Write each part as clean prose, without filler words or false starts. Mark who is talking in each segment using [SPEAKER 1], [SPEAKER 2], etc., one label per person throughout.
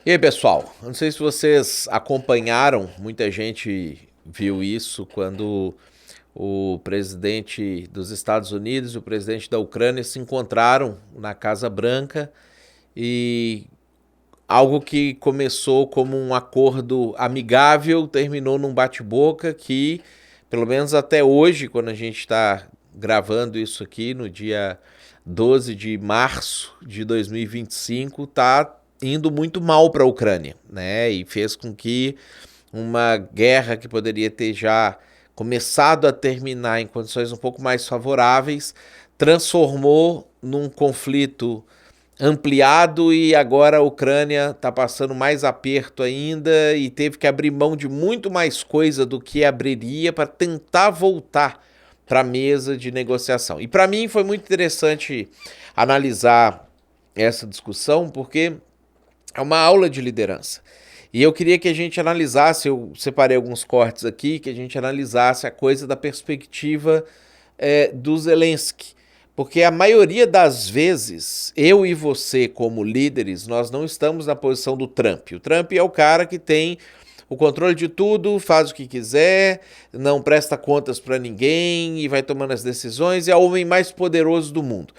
[SPEAKER 1] E aí, pessoal? Não sei se vocês acompanharam, muita gente viu isso quando o presidente dos Estados Unidos e o presidente da Ucrânia se encontraram na Casa Branca e algo que começou como um acordo amigável terminou num bate-boca que, pelo menos até hoje, quando a gente está gravando isso aqui no dia 12 de março de 2025, está indo muito mal para a Ucrânia, né? E fez com que uma guerra que poderia ter já começado a terminar em condições um pouco mais favoráveis, transformou num conflito ampliado e agora a Ucrânia está passando mais aperto ainda e teve que abrir mão de muito mais coisa do que abriria para tentar voltar para a mesa de negociação. E para mim foi muito interessante analisar essa discussão porque é uma aula de liderança. E eu queria que a gente analisasse, eu separei alguns cortes aqui, que a gente analisasse a coisa da perspectiva do Zelensky. Porque a maioria das vezes, eu e você como líderes, nós não estamos na posição do Trump. O Trump é o cara que tem o controle de tudo, faz o que quiser, não presta contas para ninguém e vai tomando as decisões, é o homem mais poderoso do mundo.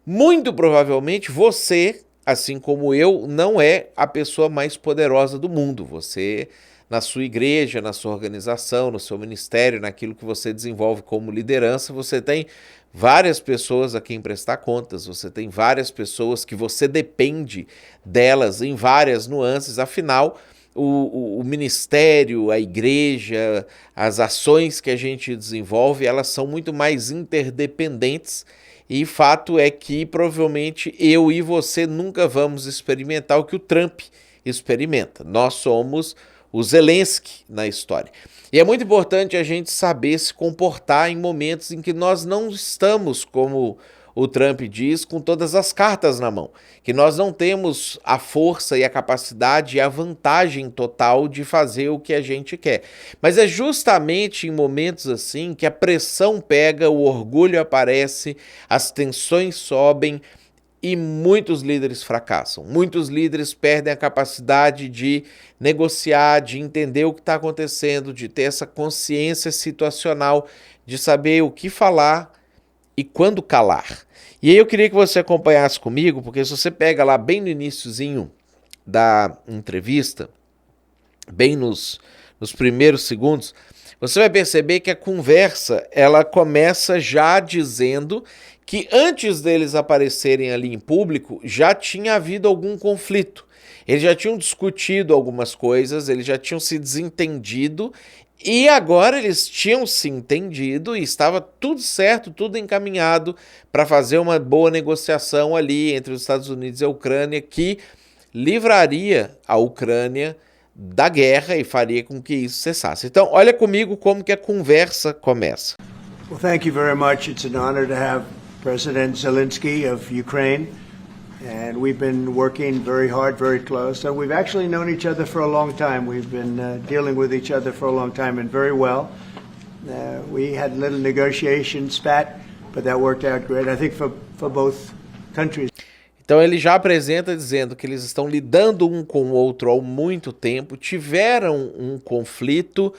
[SPEAKER 1] Muito provavelmente você, assim como eu, não é a pessoa mais poderosa do mundo. Você, na sua igreja, na sua organização, no seu ministério, naquilo que você desenvolve como liderança, você tem várias pessoas a quem prestar contas, você tem várias pessoas que você depende delas em várias nuances, afinal, o ministério, a igreja, as ações que a gente desenvolve, elas são muito mais interdependentes e fato é que provavelmente eu e você nunca vamos experimentar o que o Trump experimenta. Nós somos o Zelensky na história. E é muito importante a gente saber se comportar em momentos em que nós não estamos, como o Trump diz, com todas as cartas na mão. Que nós não temos a força e a capacidade e a vantagem total de fazer o que a gente quer. Mas é justamente em momentos assim que a pressão pega, o orgulho aparece, as tensões sobem, e muitos líderes fracassam, muitos líderes perdem a capacidade de negociar, de entender o que está acontecendo, de ter essa consciência situacional, de saber o que falar e quando calar. E aí eu queria que você acompanhasse comigo, porque se você pega lá bem no iniciozinho da entrevista, bem nos primeiros segundos, você vai perceber que a conversa ela começa já dizendo que antes deles aparecerem ali em público, já tinha havido algum conflito. Eles já tinham discutido algumas coisas, eles já tinham se desentendido, e agora eles tinham se entendido e estava tudo certo, tudo encaminhado para fazer uma boa negociação ali entre os Estados Unidos e a Ucrânia, que livraria a Ucrânia da guerra e faria com que isso cessasse. Então, olha comigo como que a conversa começa.
[SPEAKER 2] Well, thank you very much. It's an honor to have President Zelensky of Ukraine, and we've been working very hard, very close. So we've actually known each other for a long time. We've been dealing with each other for a long time and very well. We had a little negotiation spat, but that worked out great, I think, for both countries.
[SPEAKER 1] Então ele já apresenta dizendo que eles estão lidando um com o outro há muito tempo, tiveram um conflito,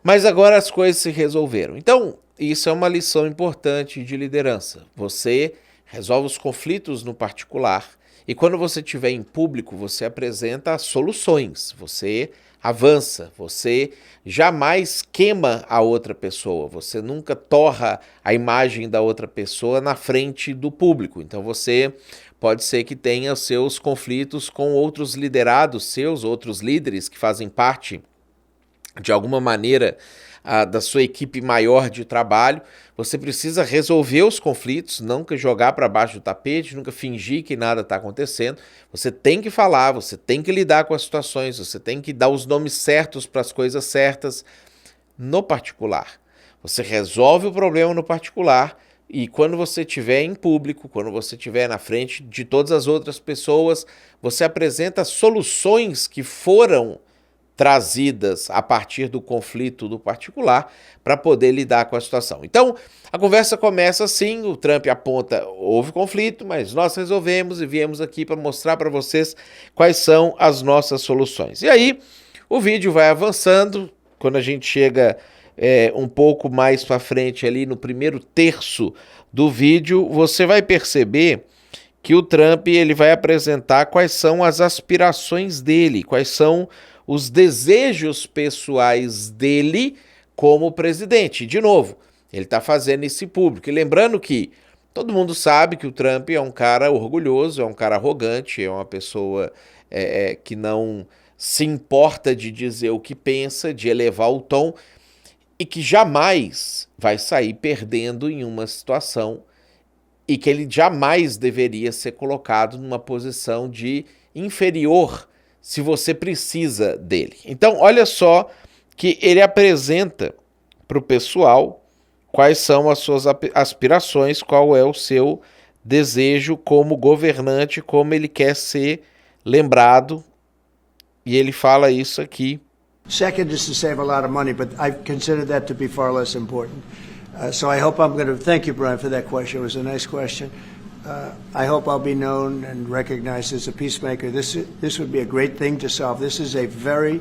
[SPEAKER 1] mas agora as coisas se resolveram. Então, isso é uma lição importante de liderança. Você resolve os conflitos no particular e quando você estiver em público, você apresenta soluções, você avança, você jamais queima a outra pessoa, você nunca torra a imagem da outra pessoa na frente do público. Então você pode ser que tenha seus conflitos com outros liderados seus, outros líderes que fazem parte de alguma maneira da sua equipe maior de trabalho. Você precisa resolver os conflitos, nunca jogar para baixo do tapete, nunca fingir que nada está acontecendo. Você tem que falar, você tem que lidar com as situações, você tem que dar os nomes certos para as coisas certas no particular. Você resolve o problema no particular e quando você estiver em público, quando você estiver na frente de todas as outras pessoas, você apresenta soluções que foram trazidas a partir do conflito do particular para poder lidar com a situação. Então, a conversa começa assim, o Trump aponta, houve conflito, mas nós resolvemos e viemos aqui para mostrar para vocês quais são as nossas soluções. E aí, o vídeo vai avançando, quando a gente chega um pouco mais para frente ali no primeiro terço do vídeo, você vai perceber que o Trump ele vai apresentar quais são as aspirações dele, quais são os desejos pessoais dele como presidente. De novo, ele está fazendo isso público. E lembrando que todo mundo sabe que o Trump é um cara orgulhoso, é um cara arrogante, é uma pessoa que não se importa de dizer o que pensa, de elevar o tom, e que jamais vai sair perdendo em uma situação e que ele jamais deveria ser colocado numa posição de inferior se você precisa dele. Então, olha só que ele apresenta para o pessoal quais são as suas aspirações, qual é o seu desejo como governante, como ele quer ser lembrado, e ele fala isso aqui.
[SPEAKER 2] Second is to save a lot of money, but I consider that to be far less important. So I hope I'm going to thank you, Brian, for that question. It was a nice question. I hope I'll be known and recognized as a peacemaker. This would be a great thing to solve. This is a very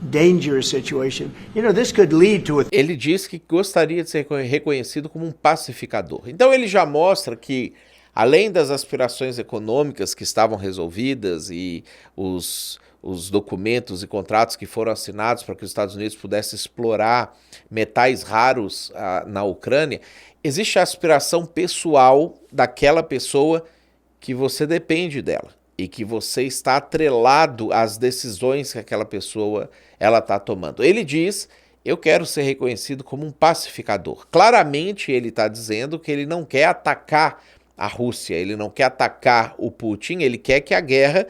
[SPEAKER 2] dangerous situation. You know, this could lead to a...
[SPEAKER 1] Ele diz que gostaria de ser reconhecido como um pacificador. Então ele já mostra que, além das aspirações econômicas que estavam resolvidas e os documentos e contratos que foram assinados para que os Estados Unidos pudessem explorar metais raros na Ucrânia, existe a aspiração pessoal daquela pessoa que você depende dela e que você está atrelado às decisões que aquela pessoa está tomando. Ele diz, eu quero ser reconhecido como um pacificador. Claramente ele está dizendo que ele não quer atacar a Rússia, ele não quer atacar o Putin, ele quer que a guerra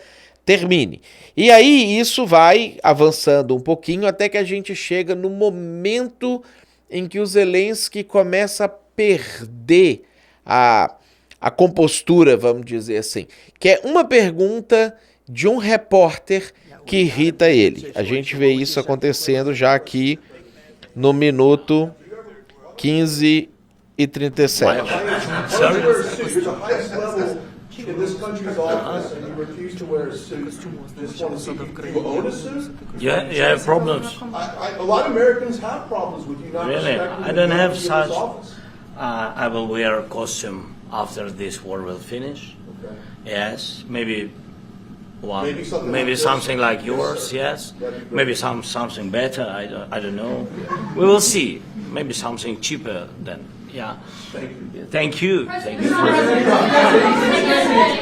[SPEAKER 1] termine. E aí isso vai avançando um pouquinho até que a gente chega no momento em que o Zelensky começa a perder a compostura, vamos dizer assim, que é uma pergunta de um repórter que irrita ele. A gente vê isso acontecendo já aqui no minuto 15 e 37.
[SPEAKER 3] In this country's office, and you refuse to wear a suit. This one, you own a suit?
[SPEAKER 4] Yeah, you have problems.
[SPEAKER 3] A lot of Americans have problems with you not
[SPEAKER 4] Really?
[SPEAKER 3] respecting
[SPEAKER 4] I don't have
[SPEAKER 3] the
[SPEAKER 4] such.
[SPEAKER 3] office.
[SPEAKER 4] I will wear a costume after this war will finish.
[SPEAKER 3] Okay.
[SPEAKER 4] Yes, maybe one,
[SPEAKER 3] Maybe something like
[SPEAKER 4] like
[SPEAKER 3] this.
[SPEAKER 4] yours. Yes,
[SPEAKER 3] That'd be great.
[SPEAKER 4] maybe something better. I don't know. We will see. Maybe something cheaper than. Yeah. Thank you. Thank you.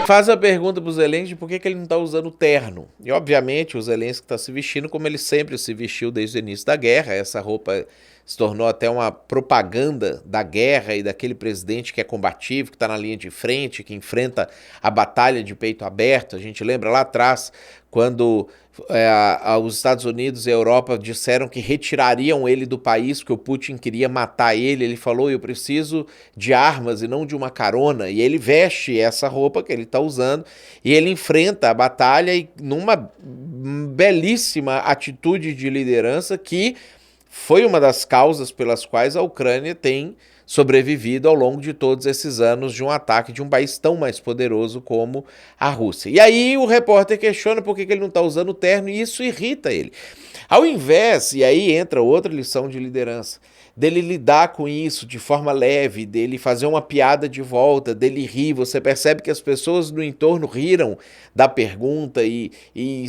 [SPEAKER 1] Faz a pergunta para o Zelensky por que ele não está usando terno. E, obviamente, o Zelensky está se vestindo como ele sempre se vestiu desde o início da guerra. Essa roupa se tornou até uma propaganda da guerra e daquele presidente que é combativo, que está na linha de frente, que enfrenta a batalha de peito aberto. A gente lembra lá atrás, quando os Estados Unidos e a Europa disseram que retirariam ele do país, porque o Putin queria matar ele. Ele falou, eu preciso de armas e não de uma carona. E ele veste essa roupa que ele está usando e ele enfrenta a batalha e numa belíssima atitude de liderança que foi uma das causas pelas quais a Ucrânia tem sobrevivido ao longo de todos esses anos de um ataque de um país tão mais poderoso como a Rússia. E aí o repórter questiona por que ele não está usando o terno e isso irrita ele. Ao invés, e aí entra outra lição de liderança, dele lidar com isso de forma leve, dele fazer uma piada de volta, dele rir, você percebe que as pessoas no entorno riram da pergunta e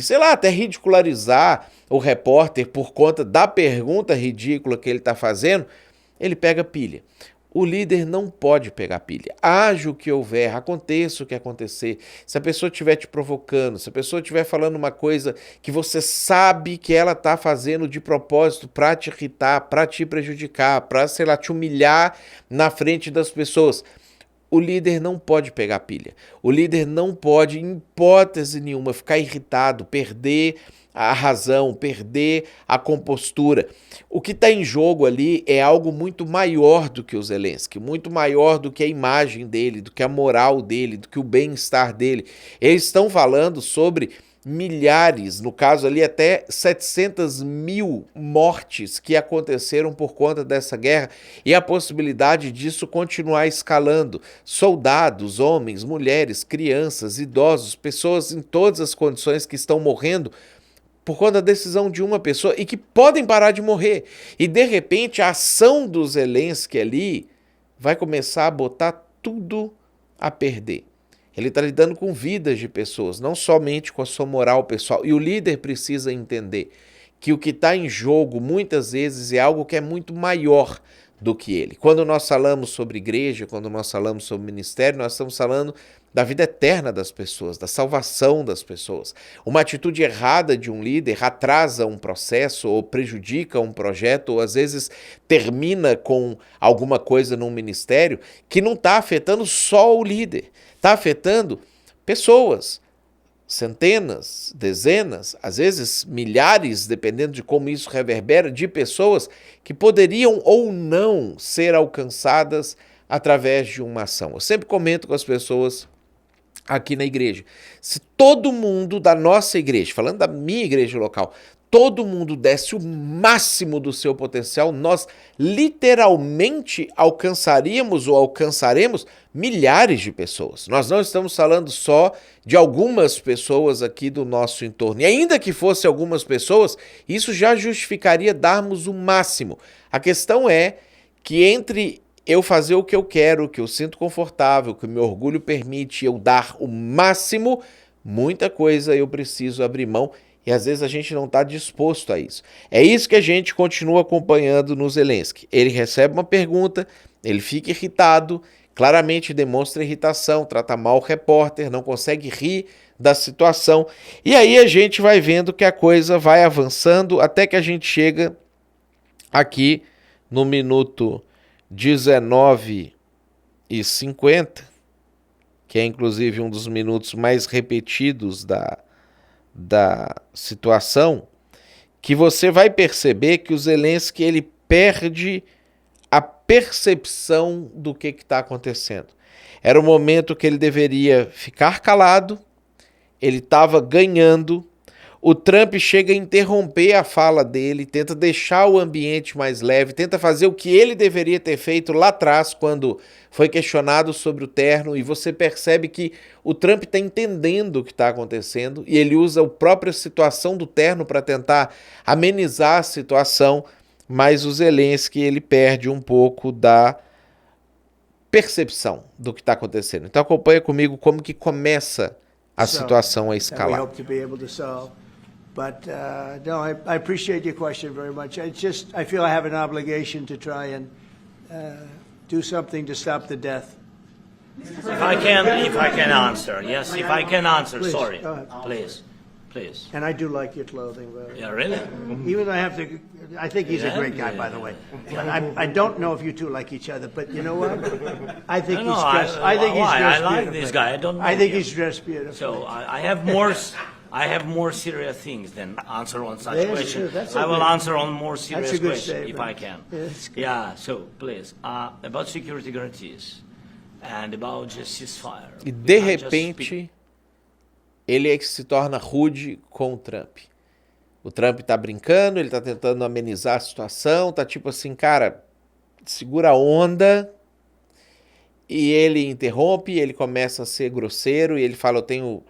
[SPEAKER 1] sei lá, até ridicularizar o repórter por conta da pergunta ridícula que ele está fazendo, ele pega pilha. O líder não pode pegar pilha. Haja o que houver, aconteça o que acontecer. Se a pessoa estiver te provocando, se a pessoa estiver falando uma coisa que você sabe que ela está fazendo de propósito para te irritar, para te prejudicar, para, sei lá, te humilhar na frente das pessoas, o líder não pode pegar pilha. O líder não pode, em hipótese nenhuma, ficar irritado, perder a razão, perder a compostura. O que está em jogo ali é algo muito maior do que o Zelensky, muito maior do que a imagem dele, do que a moral dele, do que o bem-estar dele. Eles estão falando sobre milhares, no caso ali até 700 mil mortes que aconteceram por conta dessa guerra e a possibilidade disso continuar escalando. Soldados, homens, mulheres, crianças, idosos, pessoas em todas as condições que estão morrendo por conta da decisão de uma pessoa e que podem parar de morrer. E de repente a ação do Zelensky ali vai começar a botar tudo a perder. Ele está lidando com vidas de pessoas, não somente com a sua moral pessoal. E o líder precisa entender que o que está em jogo, muitas vezes, é algo que é muito maior do que ele. Quando nós falamos sobre igreja, quando nós falamos sobre ministério, nós estamos falando da vida eterna das pessoas, da salvação das pessoas. Uma atitude errada de um líder atrasa um processo ou prejudica um projeto ou às vezes termina com alguma coisa num ministério que não está afetando só o líder, está afetando pessoas, centenas, dezenas, às vezes milhares, dependendo de como isso reverbera, de pessoas que poderiam ou não ser alcançadas através de uma ação. Eu sempre comento com as pessoas aqui na igreja, se todo mundo da nossa igreja, falando da minha igreja local, todo mundo desse o máximo do seu potencial, nós literalmente alcançaríamos ou alcançaremos milhares de pessoas. Nós não estamos falando só de algumas pessoas aqui do nosso entorno. E ainda que fosse algumas pessoas, isso já justificaria darmos o máximo. A questão é que entre eu fazer o que eu quero, o que eu sinto confortável, o que o meu orgulho permite eu dar o máximo, muita coisa eu preciso abrir mão e às vezes a gente não está disposto a isso. É isso que a gente continua acompanhando no Zelensky. Ele recebe uma pergunta, ele fica irritado, claramente demonstra irritação, trata mal o repórter, não consegue rir da situação. E aí a gente vai vendo que a coisa vai avançando até que a gente chega aqui no minuto 19:50, que é inclusive um dos minutos mais repetidos da situação, que você vai perceber que o Zelensky ele perde a percepção do que está acontecendo. Era o momento que ele deveria ficar calado, ele estava ganhando, o Trump chega a interromper a fala dele, tenta deixar o ambiente mais leve, tenta fazer o que ele deveria ter feito lá atrás, quando foi questionado sobre o terno, e você percebe que o Trump está entendendo o que está acontecendo, e ele usa a própria situação do terno para tentar amenizar a situação, mas o Zelensky ele perde um pouco da percepção do que está acontecendo. Então acompanha comigo como que começa a situação a escalar.
[SPEAKER 2] But no, I appreciate your question very much. I feel I have an obligation to try and do something to stop the death.
[SPEAKER 4] If I can answer, yes, if I can answer,
[SPEAKER 2] Please,
[SPEAKER 4] sorry,
[SPEAKER 2] go ahead.
[SPEAKER 4] please.
[SPEAKER 2] And I do like your clothing, by the way.
[SPEAKER 4] Yeah, really?
[SPEAKER 2] Even though I think he's a great guy, by the way. But I don't know if you two like each other. But you know what? I think he's dressed. I think he's dressed
[SPEAKER 4] I like
[SPEAKER 2] beautifully.
[SPEAKER 4] this guy. I don't know
[SPEAKER 2] I think
[SPEAKER 4] him.
[SPEAKER 2] he's dressed beautifully.
[SPEAKER 4] So I have more. I have more serious things than answer on such
[SPEAKER 2] Yes,
[SPEAKER 4] question.
[SPEAKER 2] sure, that's a
[SPEAKER 4] I will
[SPEAKER 2] good-
[SPEAKER 4] answer on more serious
[SPEAKER 2] a good
[SPEAKER 4] question if
[SPEAKER 2] statement.
[SPEAKER 4] I can.
[SPEAKER 2] Yes, good.
[SPEAKER 4] Yeah. So please, about security guarantees and about just ceasefire.
[SPEAKER 1] E de
[SPEAKER 4] I just
[SPEAKER 1] repente,
[SPEAKER 4] speak-
[SPEAKER 1] ele é que se torna rude com o Trump. O Trump tá brincando, ele tá tentando amenizar a situação, tá tipo assim, cara, segura a onda. E ele interrompe, ele começa a ser grosseiro e ele fala, eu tenho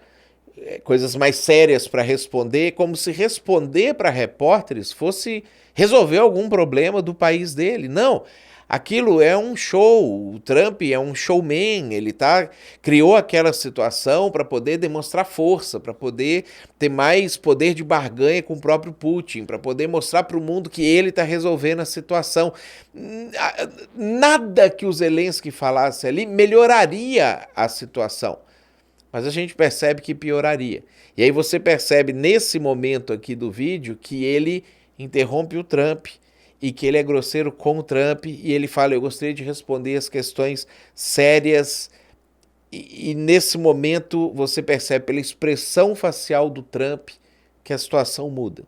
[SPEAKER 1] coisas mais sérias para responder, como se responder para repórteres fosse resolver algum problema do país dele. Não, aquilo é um show, o Trump é um showman, ele criou aquela situação para poder demonstrar força, para poder ter mais poder de barganha com o próprio Putin, para poder mostrar para o mundo que ele está resolvendo a situação. Nada que o Zelensky falasse ali melhoraria a situação. Mas a gente percebe que pioraria. E aí você percebe nesse momento aqui do vídeo que ele interrompe o Trump e que ele é grosseiro com o Trump e ele fala, eu gostaria de responder as questões sérias. E nesse momento você percebe pela expressão facial do Trump que a situação muda.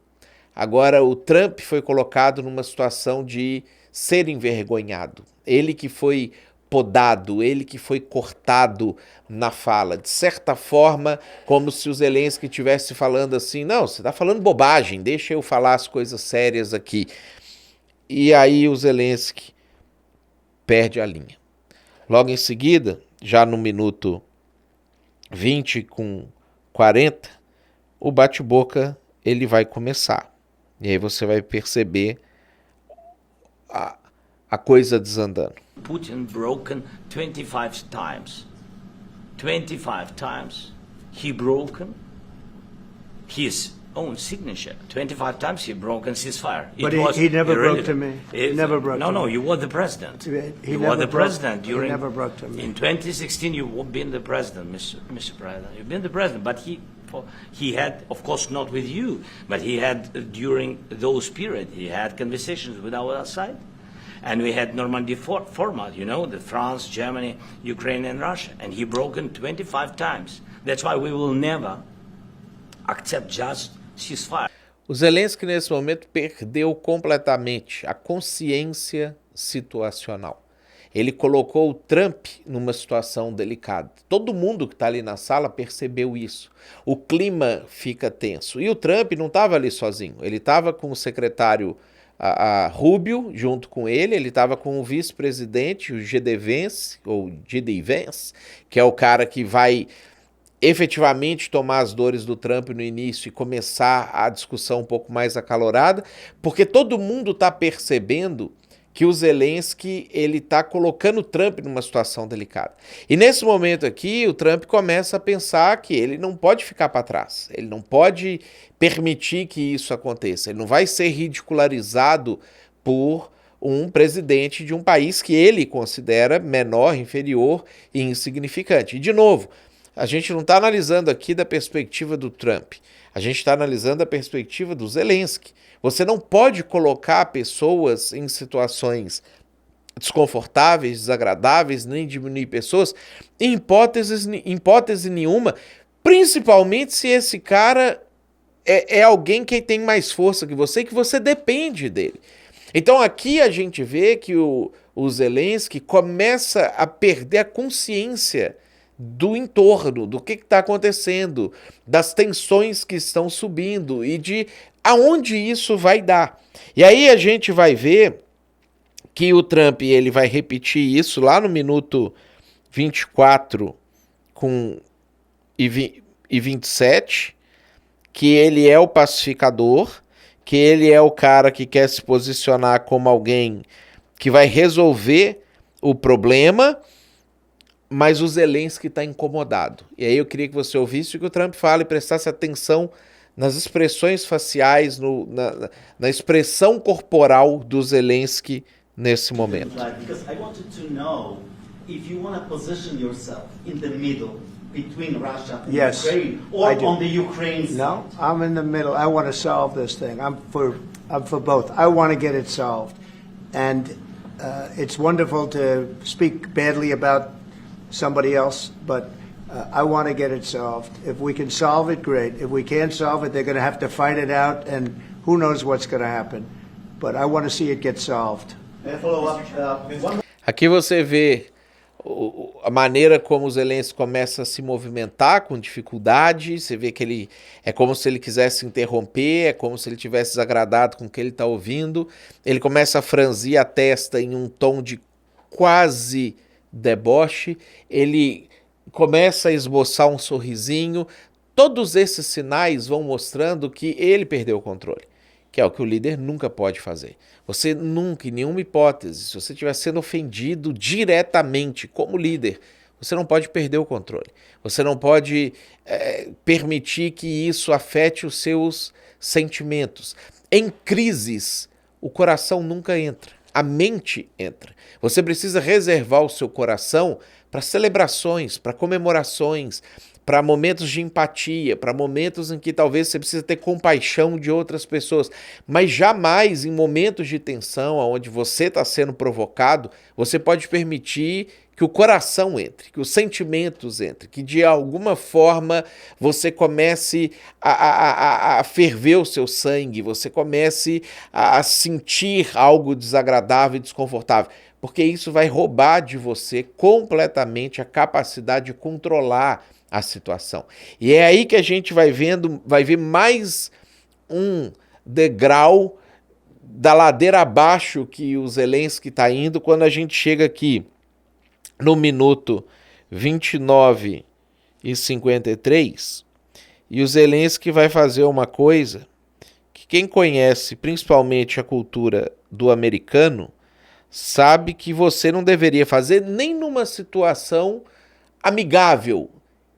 [SPEAKER 1] Agora o Trump foi colocado numa situação de ser envergonhado. Ele que foi podado, ele que foi cortado na fala. De certa forma, como se o Zelensky estivesse falando assim, não, você está falando bobagem, deixa eu falar as coisas sérias aqui. E aí o Zelensky perde a linha. Logo em seguida, já no minuto 20 com 40, o bate-boca ele vai começar. E aí você vai perceber a coisa desandando.
[SPEAKER 4] Putin broken 25 times. 25 times he broken his own signature. 25 times he broken ceasefire.
[SPEAKER 2] But he never broke to me. He never broke to me.
[SPEAKER 4] No, you were the president.
[SPEAKER 2] He
[SPEAKER 4] You
[SPEAKER 2] never
[SPEAKER 4] were the
[SPEAKER 2] broke-
[SPEAKER 4] president
[SPEAKER 2] he
[SPEAKER 4] during.
[SPEAKER 2] never broke to me.
[SPEAKER 4] In 2016, you've been the president, Mr. President. You've been the president, but he had, of course, not with you, but he had during those periods. He had conversations with our side. And we had Normandy format, you know, the France, Germany, Ukraine, and Russia. And he broken 25 times. That's why we will never accept just ceasefire.
[SPEAKER 1] O Zelensky, nesse momento, perdeu completamente a consciência situacional. Ele colocou o Trump numa situação delicada. Todo mundo que está ali na sala percebeu isso. O clima fica tenso. E o Trump não estava ali sozinho. Ele estava com o secretário Rubio junto com ele estava com o vice-presidente, o J.D. Vance, ou J.D. Vance, que é o cara que vai efetivamente tomar as dores do Trump no início e começar a discussão um pouco mais acalorada, porque todo mundo está percebendo que o Zelensky ele está colocando o Trump numa situação delicada. E nesse momento aqui, o Trump começa a pensar que ele não pode ficar para trás, ele não pode permitir que isso aconteça, ele não vai ser ridicularizado por um presidente de um país que ele considera menor, inferior e insignificante. E, de novo, a gente não está analisando aqui da perspectiva do Trump, a gente está analisando a perspectiva do Zelensky. Você não pode colocar pessoas em situações desconfortáveis, desagradáveis, nem diminuir pessoas em hipótese nenhuma, principalmente se esse cara é alguém que tem mais força que você depende dele. Então aqui a gente vê que o Zelensky começa a perder a consciência do entorno, do que está acontecendo, das tensões que estão subindo e de aonde isso vai dar. E aí a gente vai ver que o Trump ele vai repetir isso lá no minuto 24 e 27, que ele é o pacificador, que ele é o cara que quer se posicionar como alguém que vai resolver o problema, mas o Zelensky está incomodado. E aí eu queria que você ouvisse o que o Trump fala e prestasse atenção nas expressões faciais, na expressão corporal do Zelensky nesse momento.
[SPEAKER 5] Because I wanted to know if you want to position yourself in the middle between Russia and
[SPEAKER 2] Yes,
[SPEAKER 5] Ukraine, or
[SPEAKER 2] I do.
[SPEAKER 5] on the Ukraine side.
[SPEAKER 2] No, I'm in the middle. I want to solve this thing. I'm for both. I want to get it solved. And it's wonderful to speak badly about somebody else, but I want to get it solved. If we can solve it, great. If we can't solve it, they're going to have to fight it out, and who knows what's going to happen. But I want to see it get solved.
[SPEAKER 5] Follow up. One
[SPEAKER 1] Aqui você vê a maneira como o Zelensky começa a se movimentar com dificuldade, você vê que ele é como se ele quisesse interromper, é como se ele tivesse desagradado com o que ele está ouvindo, ele começa a franzir a testa em um tom de quase deboche, ele começa a esboçar um sorrisinho. Todos esses sinais vão mostrando que ele perdeu o controle, que é o que o líder nunca pode fazer. Você nunca, em nenhuma hipótese, se você estiver sendo ofendido diretamente como líder, você não pode perder o controle. Você não pode permitir que isso afete os seus sentimentos. Em crises, o coração nunca entra, a mente entra. Você precisa reservar o seu coração para celebrações, para comemorações, para momentos de empatia, para momentos em que talvez você precisa ter compaixão de outras pessoas, mas jamais em momentos de tensão, onde você está sendo provocado, você pode permitir que o coração entre, que os sentimentos entrem, que de alguma forma você comece a ferver o seu sangue, você comece a sentir algo desagradável e desconfortável, porque isso vai roubar de você completamente a capacidade de controlar a situação. E é aí que a gente vai ver mais um degrau da ladeira abaixo que o Zelensky está indo quando a gente chega aqui no minuto 29 e 53, e o Zelensky vai fazer uma coisa que quem conhece principalmente a cultura do americano sabe que você não deveria fazer nem numa situação amigável,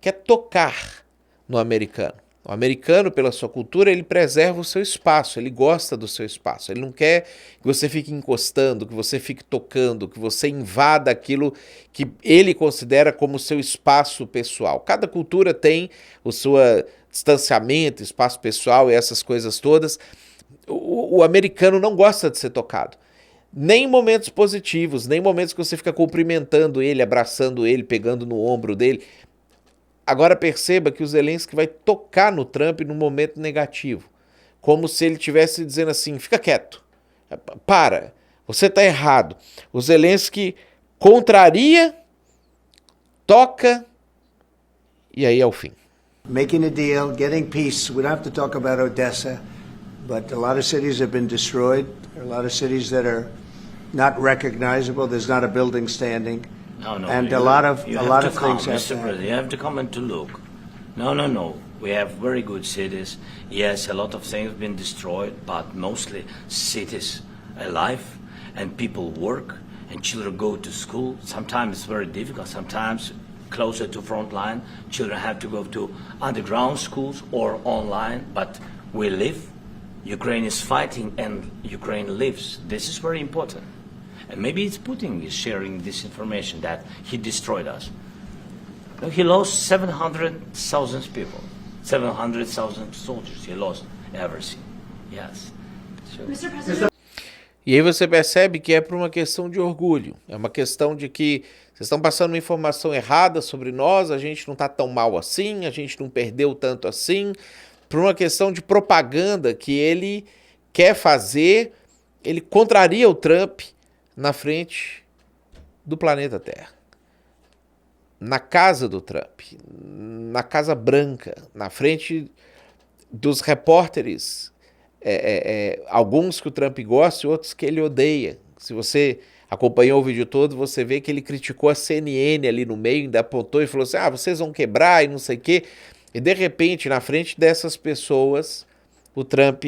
[SPEAKER 1] que é tocar no americano. O americano, pela sua cultura, ele preserva o seu espaço, ele gosta do seu espaço, ele não quer que você fique encostando, que você fique tocando, que você invada aquilo que ele considera como seu espaço pessoal. Cada cultura tem o seu distanciamento, espaço pessoal e essas coisas todas. O americano não gosta de ser tocado. Nem em momentos positivos, nem em momentos que você fica cumprimentando ele, abraçando ele, pegando no ombro dele. Agora perceba que o Zelensky vai tocar no Trump num momento negativo, como se ele estivesse dizendo assim, fica quieto, para, você está errado. O Zelensky contraria, toca e aí é o fim.
[SPEAKER 2] Making a deal, getting peace. We don't have to talk about Odessa, but a lot of cities have been destroyed. There are a lot of cities that are not recognizable. There's not a building standing.
[SPEAKER 4] No,
[SPEAKER 2] And a lot of things have
[SPEAKER 4] Mr.
[SPEAKER 2] to
[SPEAKER 4] President,
[SPEAKER 2] happen.
[SPEAKER 4] you have to come and to look. No. We have very good cities. Yes, a lot of things have been destroyed, but mostly cities alive and people work and children go to school. Sometimes it's very difficult. Sometimes closer to front line, children have to go to underground schools or online, but we live. Ukraine is fighting and Ukraine lives. This is very important. And maybe it's Putin is sharing this information that he destroyed us. He lost 700,000 people, 700,000 soldiers. He lost everything. Yes. So,
[SPEAKER 6] Mr. President.
[SPEAKER 1] E aí você percebe que é por uma questão de orgulho, é uma questão de que vocês estão passando uma informação errada sobre nós, a gente não está tão mal assim, a gente não perdeu tanto assim, por uma questão de propaganda que ele quer fazer, ele contraria o Trump na frente do planeta Terra, na casa do Trump, na Casa Branca, na frente dos repórteres, alguns que o Trump gosta e outros que ele odeia. Se você acompanhou o vídeo todo, você vê que ele criticou a CNN ali no meio, ainda apontou e falou assim, vocês vão quebrar e não sei o quê. E de repente, na frente dessas pessoas, o Trump,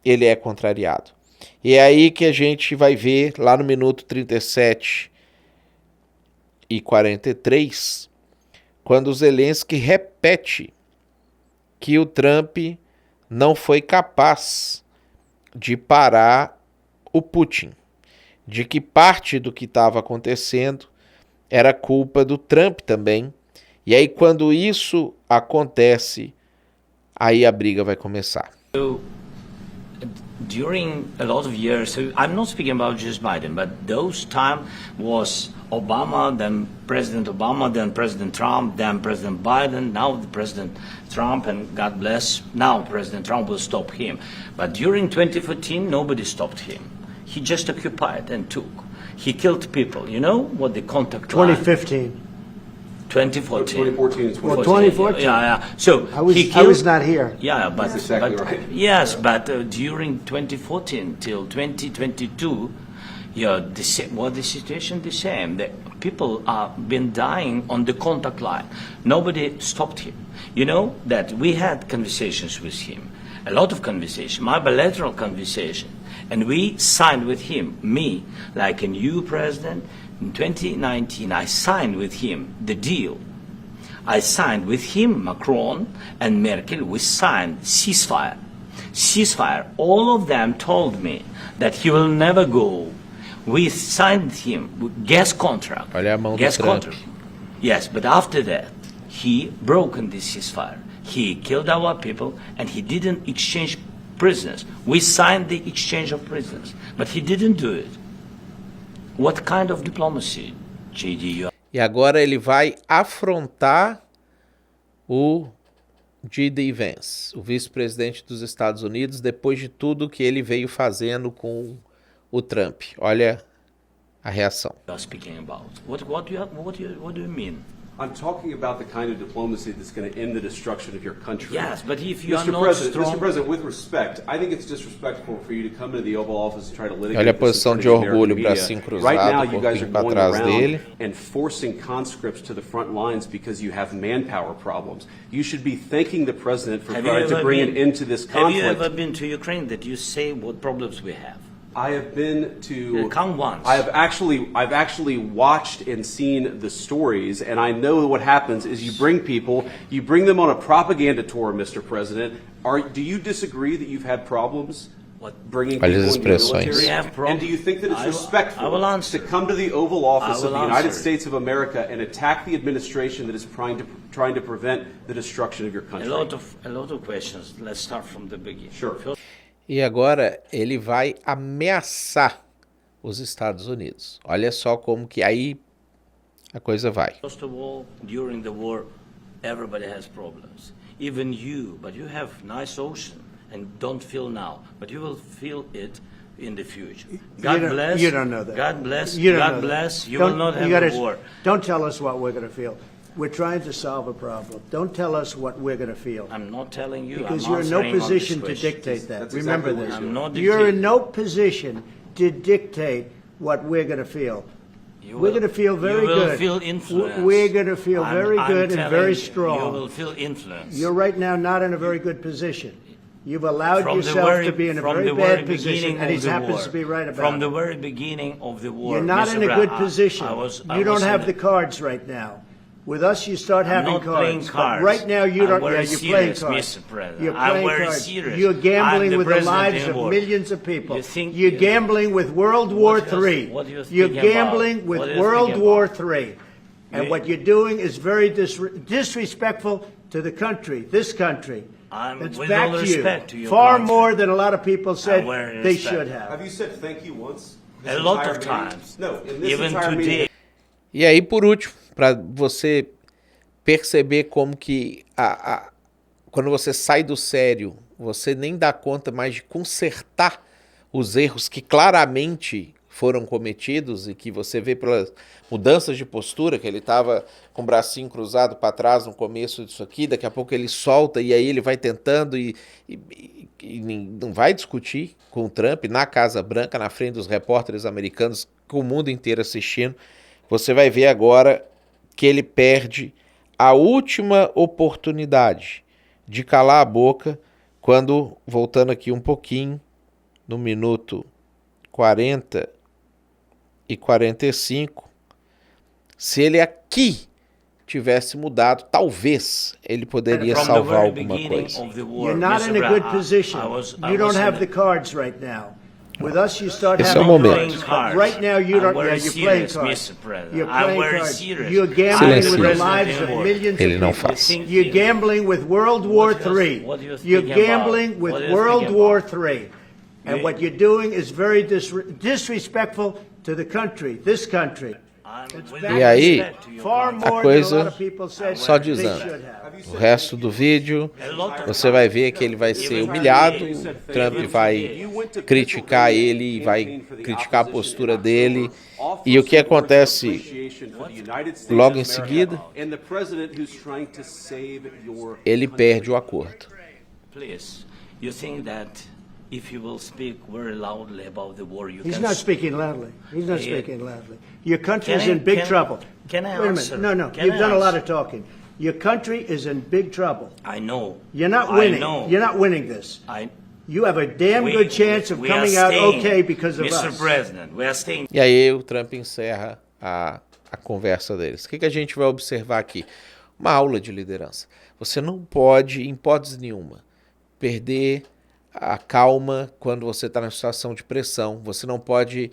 [SPEAKER 1] ele é contrariado. E é aí que a gente vai ver, lá no minuto 37 e 43, quando o Zelensky repete que o Trump não foi capaz de parar o Putin, de que parte do que estava acontecendo era culpa do Trump também. E aí, quando isso acontece, aí a briga vai começar.
[SPEAKER 4] during a lot of years, so I'm not speaking about just Biden, but those time was Obama, then President Trump, then President Biden, now the President Trump, and God bless, now President Trump will stop him. But during 2014, nobody stopped him. He just occupied and took. He killed people. You know what the contact line?
[SPEAKER 2] 2015.
[SPEAKER 4] 2014.
[SPEAKER 3] 2014 is
[SPEAKER 2] Well,
[SPEAKER 3] 2014.
[SPEAKER 2] 2014.
[SPEAKER 4] Yeah. So
[SPEAKER 2] I was,
[SPEAKER 4] he
[SPEAKER 2] I
[SPEAKER 4] killed.
[SPEAKER 2] was not here.
[SPEAKER 4] Yeah, but,
[SPEAKER 3] That's exactly
[SPEAKER 4] but
[SPEAKER 3] right.
[SPEAKER 4] yes, but during 2014 till 2022, the situation the same. The people are been dying on the contact line. Nobody stopped him. You know that we had conversations with him, a lot of conversation, my bilateral conversation, and we signed with him, me, like a new president. In 2019, I signed with him the deal. I signed with him, Macron and Merkel, we signed ceasefire. Ceasefire. All of them told me that he will never go. We signed him with gas contract.
[SPEAKER 1] Olha a mão do
[SPEAKER 4] Gas
[SPEAKER 1] Trump.
[SPEAKER 4] contract. Yes, but after that, he broken this ceasefire. He killed our people and he didn't exchange prisoners. We signed the exchange of prisoners, but he didn't do it. What kind of diplomacy, JD?
[SPEAKER 1] E E agora ele vai afrontar o J.D. Vance, o vice-presidente dos Estados Unidos, depois de tudo que ele veio fazendo com o Trump. Olha a reação.
[SPEAKER 4] You're speaking about. What do you mean?
[SPEAKER 6] I'm talking about the kind of diplomacy that's going to end the destruction of your country.
[SPEAKER 4] Yes, but if you are
[SPEAKER 6] Mr.
[SPEAKER 4] not
[SPEAKER 6] President,
[SPEAKER 4] strong...
[SPEAKER 6] Mr. President, with respect, I think it's disrespectful for you to come into the Oval Office and try to litigate
[SPEAKER 1] Olha a
[SPEAKER 6] this
[SPEAKER 1] posição
[SPEAKER 6] in
[SPEAKER 1] de
[SPEAKER 6] front of the
[SPEAKER 1] orgulho,
[SPEAKER 6] American media.
[SPEAKER 1] bracinho cruzado,
[SPEAKER 6] Right now, you guys
[SPEAKER 1] corpinho
[SPEAKER 6] are
[SPEAKER 1] pra
[SPEAKER 6] going
[SPEAKER 1] trás
[SPEAKER 6] around
[SPEAKER 1] dele.
[SPEAKER 6] and forcing conscripts to the front lines because you have manpower problems. You should be thanking the President for trying to bring an end to this
[SPEAKER 4] Have you
[SPEAKER 6] conflict.
[SPEAKER 4] ever been to Ukraine that you say what problems we have?
[SPEAKER 6] I have been to.
[SPEAKER 4] Come once.
[SPEAKER 6] I've actually watched and seen the stories, and I know what happens is you bring people, you bring them on a propaganda tour, Mr. President. Do you disagree that you've had problems bringing
[SPEAKER 1] Olha
[SPEAKER 6] people
[SPEAKER 1] as
[SPEAKER 6] into the
[SPEAKER 1] expressões.
[SPEAKER 6] military?
[SPEAKER 4] We have problems.
[SPEAKER 6] And do you think that it's
[SPEAKER 4] I will
[SPEAKER 6] respectful
[SPEAKER 4] answer.
[SPEAKER 6] to come to the Oval Office
[SPEAKER 4] I
[SPEAKER 6] of the
[SPEAKER 4] will
[SPEAKER 6] United
[SPEAKER 4] answer.
[SPEAKER 6] States of America and attack the administration that is trying to prevent the destruction of your country?
[SPEAKER 4] A lot of questions. Let's start from the beginning.
[SPEAKER 6] Sure.
[SPEAKER 1] E agora ele vai ameaçar os Estados Unidos. Olha só como que aí a coisa vai.
[SPEAKER 4] First of all, during the war, everybody has problems. Even you, but you have nice ocean and don't feel now, but you will feel it in the future. God bless.
[SPEAKER 2] You don't know that.
[SPEAKER 4] God bless.
[SPEAKER 2] You don't
[SPEAKER 4] God
[SPEAKER 2] know that.
[SPEAKER 4] bless. You
[SPEAKER 2] Don't-
[SPEAKER 4] will not
[SPEAKER 2] you
[SPEAKER 4] have
[SPEAKER 2] gotta-
[SPEAKER 4] a war.
[SPEAKER 2] Don't tell us what we're going to feel. We're trying to solve a problem. Don't tell us what we're going to feel.
[SPEAKER 4] I'm not telling you.
[SPEAKER 2] Because
[SPEAKER 4] I'm
[SPEAKER 2] you're in no
[SPEAKER 4] answering on this
[SPEAKER 2] position to
[SPEAKER 4] question.
[SPEAKER 2] dictate that.
[SPEAKER 6] That's
[SPEAKER 2] Remember
[SPEAKER 6] exactly what
[SPEAKER 2] this.
[SPEAKER 6] you're
[SPEAKER 4] I'm not
[SPEAKER 2] You're in
[SPEAKER 4] dictating.
[SPEAKER 2] no position to dictate what we're going to feel.
[SPEAKER 4] You
[SPEAKER 2] We're
[SPEAKER 4] will-
[SPEAKER 2] going to feel very
[SPEAKER 4] you will
[SPEAKER 2] good.
[SPEAKER 4] Feel influence.
[SPEAKER 2] We're going to feel very
[SPEAKER 4] I'm
[SPEAKER 2] good and
[SPEAKER 4] telling
[SPEAKER 2] very
[SPEAKER 4] you,
[SPEAKER 2] strong.
[SPEAKER 4] You will feel influence.
[SPEAKER 2] You're right now not in a very good position. You've allowed
[SPEAKER 4] From the
[SPEAKER 2] yourself
[SPEAKER 4] very-
[SPEAKER 2] to be in a
[SPEAKER 4] from
[SPEAKER 2] very
[SPEAKER 4] the very
[SPEAKER 2] bad position,
[SPEAKER 4] beginning
[SPEAKER 2] and he
[SPEAKER 4] of the
[SPEAKER 2] happens
[SPEAKER 4] war.
[SPEAKER 2] to be right about
[SPEAKER 4] From the
[SPEAKER 2] it.
[SPEAKER 4] very beginning of the war.
[SPEAKER 2] You're not
[SPEAKER 4] Mr.
[SPEAKER 2] in a
[SPEAKER 4] Brown,
[SPEAKER 2] good position.
[SPEAKER 4] I
[SPEAKER 2] You don't
[SPEAKER 4] was
[SPEAKER 2] have
[SPEAKER 4] in
[SPEAKER 2] the cards right now. With us, you start
[SPEAKER 4] I'm
[SPEAKER 2] having
[SPEAKER 4] not playing
[SPEAKER 2] cards. But
[SPEAKER 4] cards.
[SPEAKER 2] right now, you
[SPEAKER 4] I'm
[SPEAKER 2] don't.
[SPEAKER 4] very
[SPEAKER 2] Yeah, you're playing
[SPEAKER 4] serious,
[SPEAKER 2] cards.
[SPEAKER 4] Mr. President.
[SPEAKER 2] You're
[SPEAKER 4] I'm
[SPEAKER 2] playing
[SPEAKER 4] very
[SPEAKER 2] cards.
[SPEAKER 4] serious.
[SPEAKER 2] You're
[SPEAKER 4] I'm
[SPEAKER 2] gambling
[SPEAKER 4] the
[SPEAKER 2] with the
[SPEAKER 4] president
[SPEAKER 2] lives
[SPEAKER 4] in
[SPEAKER 2] of
[SPEAKER 4] war.
[SPEAKER 2] millions of people.
[SPEAKER 4] You think-
[SPEAKER 2] You're gambling with World War
[SPEAKER 4] What you-
[SPEAKER 2] III.
[SPEAKER 4] what you
[SPEAKER 2] You're
[SPEAKER 4] thinking
[SPEAKER 2] gambling
[SPEAKER 4] about?
[SPEAKER 2] with
[SPEAKER 4] What you
[SPEAKER 2] World
[SPEAKER 4] thinking
[SPEAKER 2] War
[SPEAKER 4] about?
[SPEAKER 2] III. And
[SPEAKER 4] You-
[SPEAKER 2] what you're doing is very disrespectful to the country, this country. It's
[SPEAKER 4] with
[SPEAKER 2] back
[SPEAKER 4] all
[SPEAKER 2] to you.
[SPEAKER 4] respect to your
[SPEAKER 2] Far
[SPEAKER 4] country.
[SPEAKER 2] more than a lot of people said
[SPEAKER 4] very
[SPEAKER 2] they
[SPEAKER 4] respect.
[SPEAKER 2] should have.
[SPEAKER 6] Have you said thank you once? This
[SPEAKER 4] A lot
[SPEAKER 6] entire
[SPEAKER 4] of
[SPEAKER 6] meeting?
[SPEAKER 4] times.
[SPEAKER 6] No, in this
[SPEAKER 4] Even
[SPEAKER 6] entire meeting.
[SPEAKER 4] today.
[SPEAKER 1] E aí, por último, para você perceber como que quando você sai do sério, você nem dá conta mais de consertar os erros que claramente foram cometidos e que você vê pelas mudanças de postura, que ele estava com o bracinho cruzado para trás no começo disso aqui, daqui a pouco ele solta e aí ele vai tentando e não vai discutir com o Trump na Casa Branca, na frente dos repórteres americanos, com o mundo inteiro assistindo. Você vai ver agora que ele perde a última oportunidade de calar a boca quando, voltando aqui um pouquinho, no minuto 40 e 45, se ele aqui tivesse mudado, talvez ele poderia
[SPEAKER 4] From the
[SPEAKER 1] salvar
[SPEAKER 4] very
[SPEAKER 1] alguma
[SPEAKER 4] beginning
[SPEAKER 1] coisa.
[SPEAKER 4] of the war,
[SPEAKER 2] You're not
[SPEAKER 4] Mr.
[SPEAKER 2] in a
[SPEAKER 4] Brown,
[SPEAKER 2] good position.
[SPEAKER 4] I
[SPEAKER 2] You don't
[SPEAKER 4] was
[SPEAKER 2] have
[SPEAKER 4] in
[SPEAKER 2] the cards right now. With us, you start
[SPEAKER 1] Esse é o
[SPEAKER 2] having
[SPEAKER 1] momento.
[SPEAKER 2] cards. Right now, you
[SPEAKER 4] I'm
[SPEAKER 2] don't.
[SPEAKER 4] very
[SPEAKER 2] Yeah, you're playing
[SPEAKER 4] serious,
[SPEAKER 2] cards.
[SPEAKER 4] Mr. President.
[SPEAKER 2] You're
[SPEAKER 4] I'm
[SPEAKER 2] playing
[SPEAKER 4] very
[SPEAKER 2] cards.
[SPEAKER 4] serious.
[SPEAKER 2] You're gambling with the
[SPEAKER 1] Silêncio.
[SPEAKER 2] lives of millions
[SPEAKER 1] Ele
[SPEAKER 2] of
[SPEAKER 1] não
[SPEAKER 2] people.
[SPEAKER 1] faz.
[SPEAKER 2] You're gambling with World War
[SPEAKER 4] What do you-
[SPEAKER 2] III.
[SPEAKER 4] what do you
[SPEAKER 2] You're
[SPEAKER 4] think about?
[SPEAKER 2] gambling with
[SPEAKER 4] What do you
[SPEAKER 2] World
[SPEAKER 4] think
[SPEAKER 2] War
[SPEAKER 4] about?
[SPEAKER 2] III. And
[SPEAKER 4] You-
[SPEAKER 2] what you're doing is very disrespectful to the country, this country.
[SPEAKER 1] E aí,
[SPEAKER 2] Far
[SPEAKER 1] a
[SPEAKER 2] more than a lot
[SPEAKER 1] coisa
[SPEAKER 2] of people said
[SPEAKER 1] só
[SPEAKER 2] they
[SPEAKER 1] dizendo.
[SPEAKER 2] should have.
[SPEAKER 1] O resto do vídeo, você vai ver que ele vai ser humilhado, o Trump vai criticar ele e vai criticar a postura dele. E o que acontece logo em seguida? Ele perde o acordo.
[SPEAKER 4] Please, you think that if you will speak very loudly about the war, you
[SPEAKER 2] He's
[SPEAKER 4] can...
[SPEAKER 2] not speaking loudly. He's not
[SPEAKER 4] Yeah.
[SPEAKER 2] speaking loudly. Your country's
[SPEAKER 4] Can I-
[SPEAKER 2] in big
[SPEAKER 4] can-
[SPEAKER 2] trouble.
[SPEAKER 4] can I
[SPEAKER 2] Wait a
[SPEAKER 4] answer?
[SPEAKER 2] minute. No.
[SPEAKER 4] Can
[SPEAKER 2] You've
[SPEAKER 4] I
[SPEAKER 2] done a lot
[SPEAKER 4] answer?
[SPEAKER 2] of talking. Your country is in big trouble.
[SPEAKER 4] I know.
[SPEAKER 2] You're not
[SPEAKER 4] I
[SPEAKER 2] winning.
[SPEAKER 4] know.
[SPEAKER 2] You're not winning this. You have a damn
[SPEAKER 4] We-
[SPEAKER 2] good chance of
[SPEAKER 4] we are
[SPEAKER 2] coming out
[SPEAKER 4] staying,
[SPEAKER 2] okay because of
[SPEAKER 4] Mr.
[SPEAKER 2] us.
[SPEAKER 4] President, we are staying.
[SPEAKER 1] E aí o Trump encerra a conversa deles. O que a gente vai observar aqui? Uma aula de liderança. Você não pode, em hipótese nenhuma, perder a calma quando você está na situação de pressão. Você não pode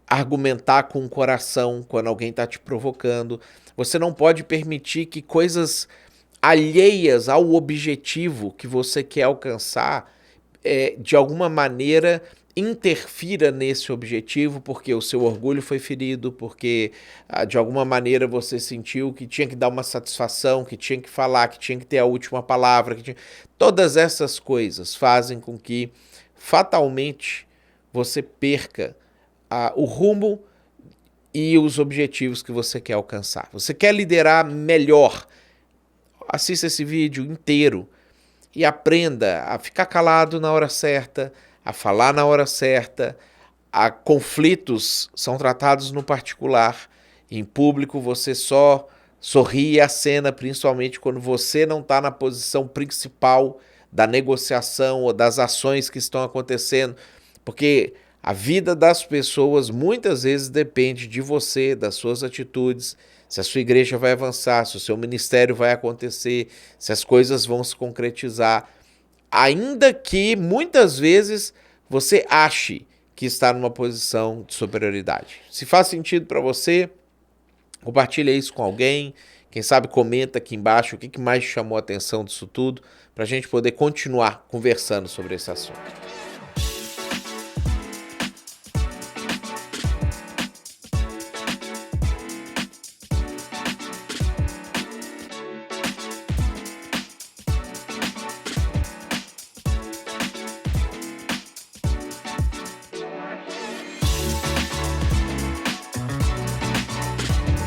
[SPEAKER 1] argumentar com o coração quando alguém está te provocando. Você não pode permitir que coisas alheias ao objetivo que você quer alcançar, de alguma maneira, interfira nesse objetivo porque o seu orgulho foi ferido, porque de alguma maneira você sentiu que tinha que dar uma satisfação, que tinha que falar, que tinha que ter a última palavra. Todas essas coisas fazem com que fatalmente você perca o rumo e os objetivos que você quer alcançar. Você quer liderar melhor? Assista esse vídeo inteiro e aprenda a ficar calado na hora certa, a falar na hora certa. Conflitos são tratados no particular. Em público você só sorri e acena, principalmente quando você não está na posição principal da negociação ou das ações que estão acontecendo, porque a vida das pessoas muitas vezes depende de você, das suas atitudes, se a sua igreja vai avançar, se o seu ministério vai acontecer, se as coisas vão se concretizar, ainda que muitas vezes você ache que está numa posição de superioridade. Se faz sentido para você, compartilha isso com alguém, quem sabe comenta aqui embaixo o que mais chamou a atenção disso tudo, para a gente poder continuar conversando sobre esse assunto.